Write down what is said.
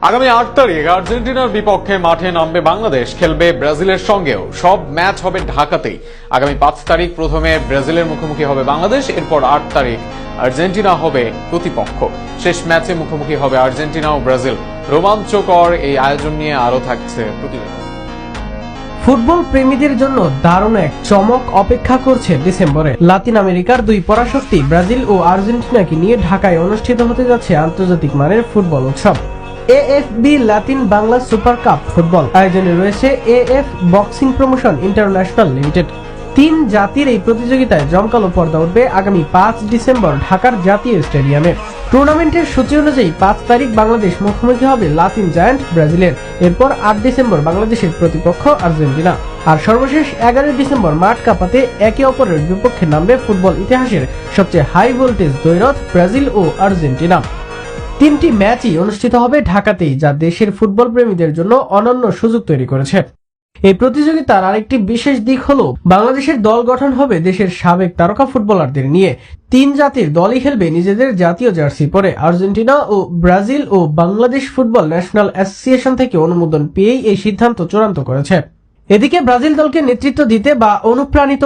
আগামী ৮ তারিখ আর্জেন্টিনার বিপক্ষে মাঠে নামবে বাংলাদেশ, খেলবে ব্রাজিলের সঙ্গেও। সব ম্যাচ হবে ঢাকাতেই। আগামী ৫ তারিখ প্রথমে ব্রাজিলের মুখোমুখি হবে বাংলাদেশ, এরপর ৮ তারিখ আর্জেন্টিনা হবে প্রতিপক্ষ। শেষ ম্যাচে মুখোমুখি হবে আর্জেন্টিনা ও ব্রাজিল। রোমাঞ্চকর এই আয়োজন নিয়ে আরো থাকছে প্রতিবেদন। ফুটবল প্রেমীদের জন্য দারুণ এক চমক অপেক্ষা করছে ডিসেম্বরে। লাতিন আমেরিকার দুই পরাশক্তি ব্রাজিল ও আর্জেন্টিনাকে নিয়ে ঢাকায় অনুষ্ঠিত হতে যাচ্ছে আন্তর্জাতিক মানের ফুটবল উৎসব। AFB Latin Bangla super cup football আয়োজনে রয়েছে AF boxing promotion international limited. ৩ জাতির এই প্রতিযোগিতায় জমকালো পর্দা উঠবে আগামী ৫ ডিসেম্বর ঢাকার জাতীয় স্টেডিয়ামে। টুর্নামেন্টের সূচি অনুযায়ী ৫ তারিখ বাংলাদেশ মুখোমুখি হবে লাতিন জায়ান্ট ব্রাজিলের, এরপর ৮ ডিসেম্বর বাংলাদেশের প্রতিপক্ষ আর্জেন্টিনা, আর সর্বশেষ ১১ ডিসেম্বর মাঠ কাঁপাতে একে অপরের বিপক্ষে নামবে ফুটবল ইতিহাসের সবচেয়ে হাই ভোল্টেজ দ্বৈরথ ব্রাজিল ও আর্জেন্টিনা। ৩টি ম্যাচই অনুষ্ঠিত হবে ঢাকাতেই, যা দেশের ফুটবল প্রেমীদের জন্য অনন্য সুযোগ তৈরি করেছে। এই প্রতিযোগিতার আরেকটি বিশেষ দিক হলো বাংলাদেশের দল গঠন হবে দেশের সাবেক তারকা ফুটবলারদের নিয়ে। ৩ জাতির দলই খেলবে নিজেদের জাতীয় জার্সি পরে। আর্জেন্টিনা ও ব্রাজিল ও বাংলাদেশ ফুটবল ন্যাশনাল অ্যাসোসিয়েশন থেকে অনুমোদন পেয়েই এই সিদ্ধান্ত চূড়ান্ত করেছে। এদিকে ব্রাজিল দলকে নেতৃত্ব দিতে বা অনুপ্রাণিত